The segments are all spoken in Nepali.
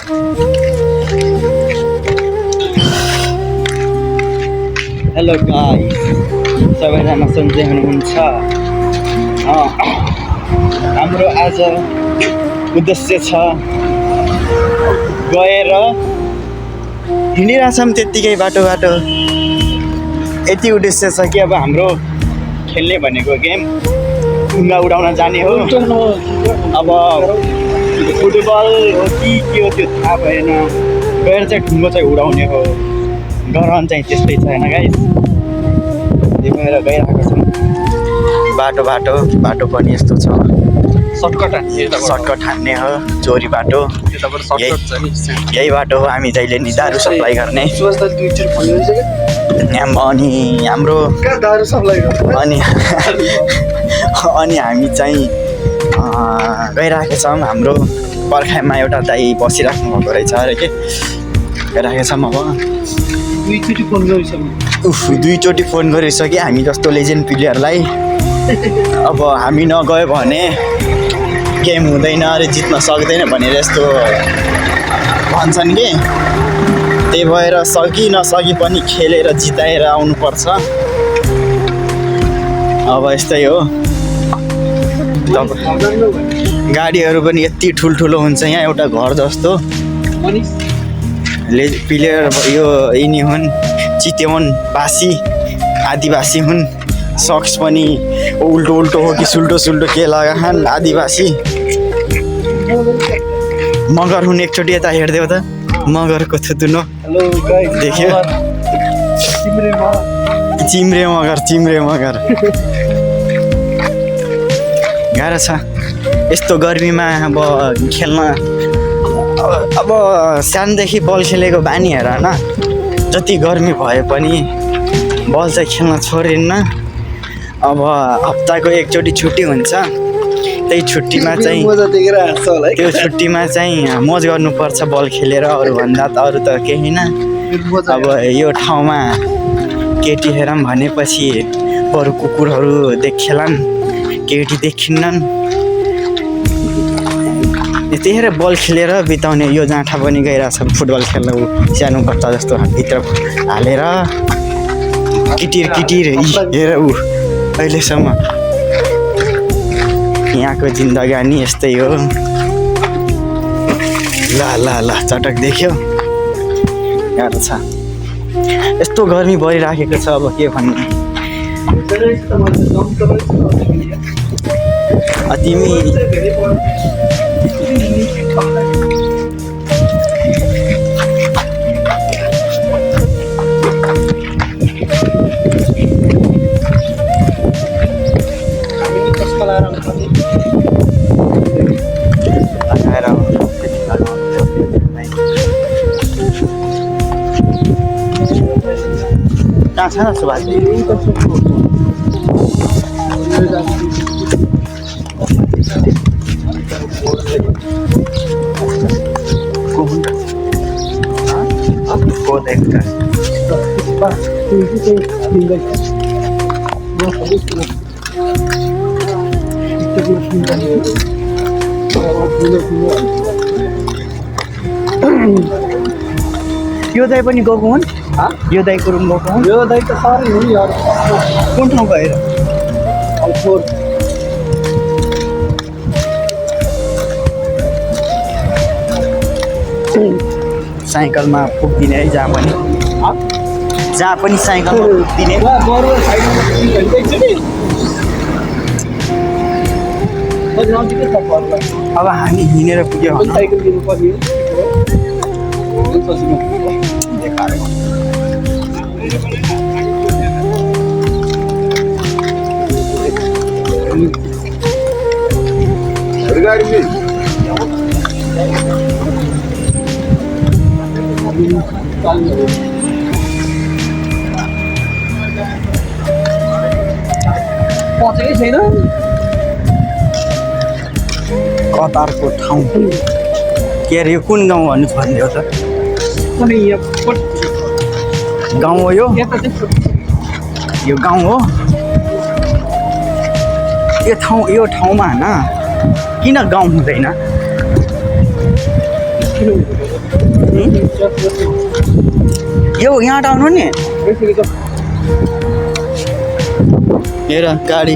हेलो गाइस, सबैजना सन्चै हुनुहुन्छ? हाम्रो आज उद्देश्य छ गएर हिँडिरहेछौँ त्यत्तिकै बाटो यति उद्देश्य छ कि अब हाम्रो खेल्ने भनेको गेम ढुङ्गा उडाउन जाने हो। अब फुटबल हो कि के हो त्यो थाहा भएन, गएर चाहिँ ढुङ्गो चाहिँ उडाउने हो। गराउन चाहिँ त्यस्तै छैन गाइस, त्यही भएर गइरहेको छौँ। बाटो पनि यस्तो छ, सर्टकट हान्ने हो, चोरी बाटो। यही बाटो हो हामी जहिले नि दारू सप्लाई गर्ने। अनि हाम्रो अनि हामी चाहिँ गइरहेको छौँ। हाम्रो पर्खाइमा एउटा दाइ बसिराख्नु भएको रहेछ अरे के गइरहेको छौँ। अब दुईचोटि फोन गरिसक्यो हामी जस्तो लेजेन्ड प्लेयरलाई। अब हामी नगयो भने गेम हुँदैन अरे, जित्न सक्दैन भनेर यस्तो भन्छन् कि, त्यही भएर सकि नसकि पनि खेलेर जिताएर आउनुपर्छ। अब यस्तै हो। गाडीहरू पनि यति ठुल्ठुलो हुन्छ यहाँ, एउटा घर जस्तो। प्लेयर यो यिनी हुन् चितेवन बासी, आदिवासी हुन्। सक्स पनि उल्टो हो कि सुल्टो के लगाछन्, आदिवासी। मगर हुन्, एकचोटि यता हेर्देऊ त, मगरको थुतुनो देख्यो? चिम्रे मगर गाह्रो छ यस्तो गर्मीमा अब खेल्न। अब सानोदेखि बल खेलेको बानी हेर न, जति गर्मी भए पनि बल चाहिँ खेल्न छोडिन्न। अब हप्ताको एकचोटि छुट्टी हुन्छ, त्यही छुट्टीमा चाहिँ त्यो छुट्टीमा चाहिँ मोज गर्नुपर्छ बल खेलेर। अरूभन्दा त अरू त केही न। अब यो ठाउँमा केटी हेरौँ भनेपछि बरु कुकुरहरू देखेलान्, केटी देखिन्नन्। त्यतिखेर बल खेलेर बिताउने। यो जाँठा पनि गइरहेछ फुटबल खेल्न, सानो बच्चा जस्तो भित्र हालेर किटिर हेर ऊ अहिलेसम्म। यहाँको जिन्दगानी यस्तै हो। ल चटक देख्यो, गाह्रो छ। यस्तो गर्मी बढिराखेको छ, अब के भन्ने। तिमी कहाँ छ न सुभाष? यो दाइ पनि गएको हुन्? यो दाइको रुम गएको हुन्? यो दाइ त साह्रै हो यार। कुन ठाउँ गएर? साइकलमा पुग्दिने है, जहाँ पनि साइकलमा पुग्दिने। अब हामी हिँडेर पुग्यो। पहुँचेकै छैन। कतारको ठाउँ के अरे, यो कुन गाउँ भन्नु भनिदेऊ त? गाउँ हो यो गाउँ हो। यो ठाउँमा होइन, किन गाउँ हुँदैन? यो यहाँबाट आउनु नि हेर गाडी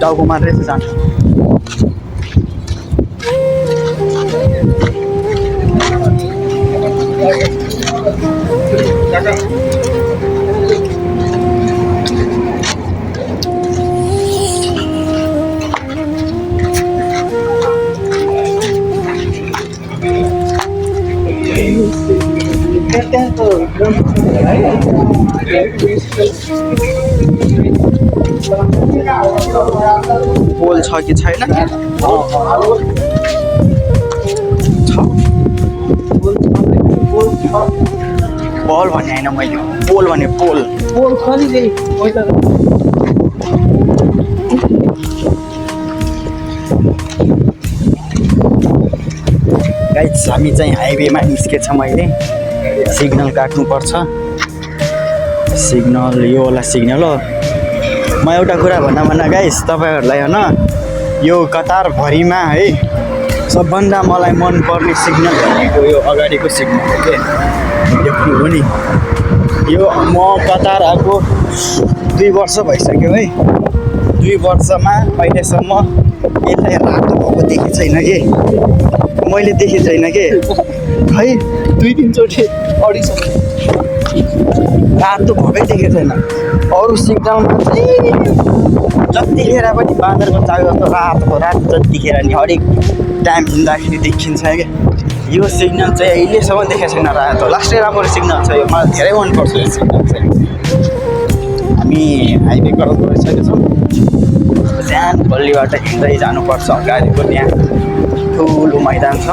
टाउको मात्रै छ जानु पोल छ कि छैन बल भने होइन मैले पोल भने पोल गाइस हामी चाहिँ हाइवेमा निस्केछ मैले सिग्नल काट्नुपर्छ सिग्नल यो होला सिग्नल हो म एउटा कुरा भन्न गाइस तपाईँहरूलाई होइन यो कतारभरिमा है सबभन्दा मलाई मनपर्ने सिग्नल भनेको यो अगाडिको सिग्नल हो के देख्नु हो नि यो म कतार आएको 2 वर्ष भइसक्यो है 2 वर्षमा अहिलेसम्म यसलाई रातो भएको देखेको छैन कि मैले देखेको छैन कि है 2-3 चोटि अडिसक्यो रातो भएकै देखेको छैन अरू सिग्नलमा चाहिँ जतिखेर पनि बाँदरको चाल जस्तो रातो जतिखेर नि हरेक टाइम हिँड्दाखेरि देखिन्छ क्या यो सिग्नल चाहिँ अहिलेसम्म देखेको छैन रातो लास्टै राम्रो सिग्नल छ यो मलाई धेरै मनपर्छ यो सिग्नल चाहिँ हामी हाइवे क्रस गरिसकेका छौँ सानो गल्लीबाट हिँड्दै जानुपर्छ अगाडिको त्यहाँ ठुलो मैदान छ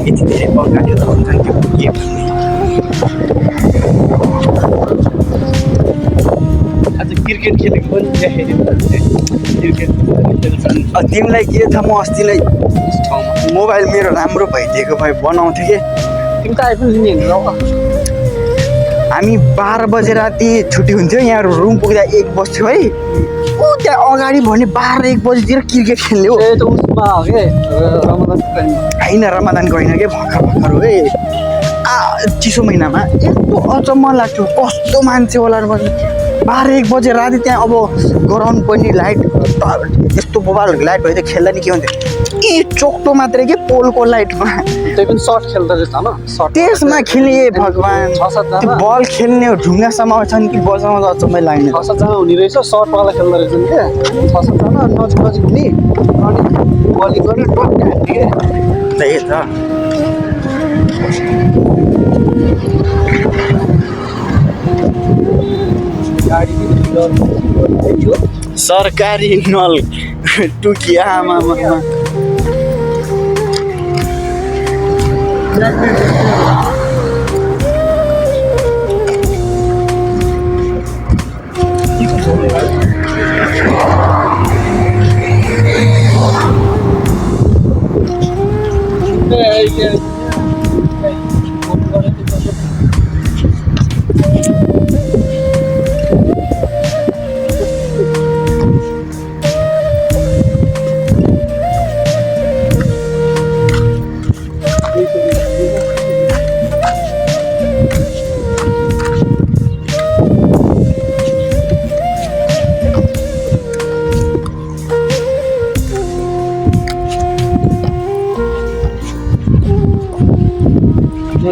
यति धेरै बगानहरू त हुन्छन् त्यो के भन्ने आज क्रिकेट खेलेको पनि क्रिकेट खेल्छन् तिमीलाई के थाहा म अस्ति नै मोबाइल मेरो राम्रो भइदिएको भए बनाउँथेँ कि तिमी त आइफोन लिने हेर्नु हामी 12 बजे राति छुट्टी हुन्थ्यो यहाँ रुम पुग्दा 1 बज्थ्यो है ऊ त्यहाँ अगाडि भने 12-1 बजीतिर क्रिकेट खेल्ने हो त उसमा हो के होइन रमदानको होइन कि भर्खर हो है चिसो महिनामा यस्तो अचम्म लाग्थ्यो कस्तो मान्छे होला 12-1 बजे राति त्यहाँ अब गराउनु पर्ने लाइट यस्तो मोबाइल लाइट भयो त खेल्दा नि के हुन्थ्यो ए चोक्टो मात्रै के पोलको लाइटमा त्यही पनि सर्ट खेल्दो रहेछ न सर्ट त्यसमा खेल्ने भगवान् 6-7 जना बल खेल्ने हो ढुङ्गा समाउँछन् कि बजाउँदा अचम्मै लाग्ने 6-7 जना हुने रहेछ सर्टवाला खेल्दो रहेछ नि क्या 6-7 जना नजिक हुने अनि बली गर्ने टक्क हान्ने क्या त्यही त गाडी सरकारी नल टुकिया आमामा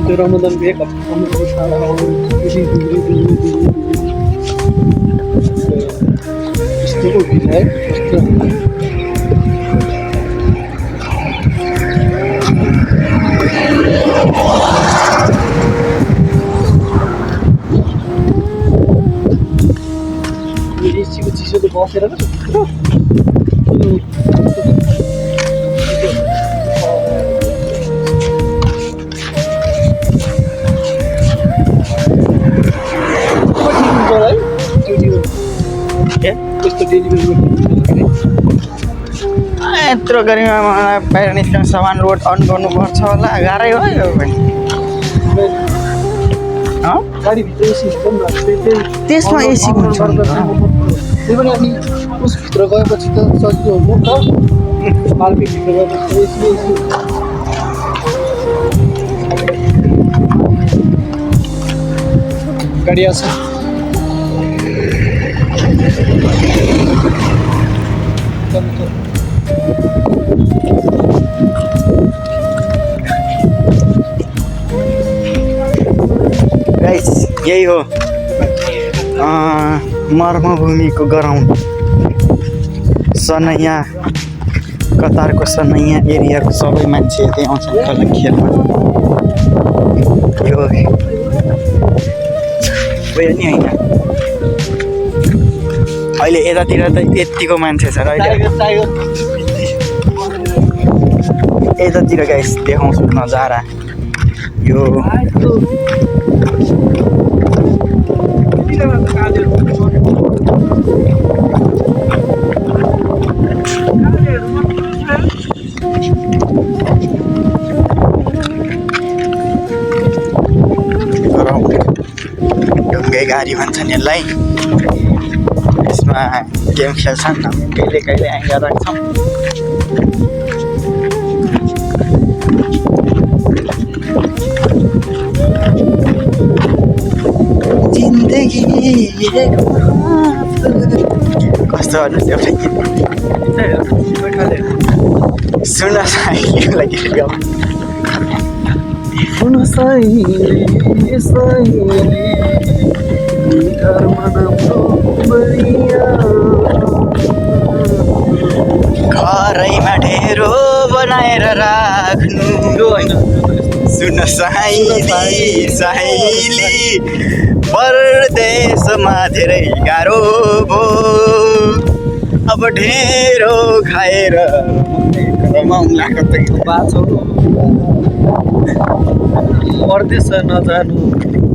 त्यो रमदान एक यस्तो है एसीको चिसो त बसेर यत्रो गरिमा मलाई बाहिर निस्कन सामान रोड अन गर्नुपर्छ होला गाह्रै हो यो पनि गाडीभित्र एसी त्यसमा एसी हुन्छ त्यही पनि अनि उसभित्र गएपछि त सजिलो हो नि त मार्केटभित्र गएपछि एसी गाडी आउँछ गाइस यही हो मर्मभूमिको गराउन्ड सनैया कतारको सनैया एरियाको सबै मान्छे यतै आउँछन् कलम खेल्न यो उयो नि होइन अहिले यतातिर त यत्तिको मान्छे छ र अहिले यतातिर गाइस देखाउँछु नजारा यो ढुङ्गे गाडी भन्छन् यसलाई यसमा गेम खेल्छन् हामी कहिले कहिले आइगा राख्छौँ जिन्दगी कस्तो गर्नुहोस् एउटा गीत सुन साइलीको लागि सुन साइली साइली घरमा नम्रो बढिया घरैमा ढेरो बनाएर राख्नु सुन साइली साइली परदेशमा धेरै गाह्रो भो अब ढेरो खाएर रमाउलाको त बाछो परदेश नजानु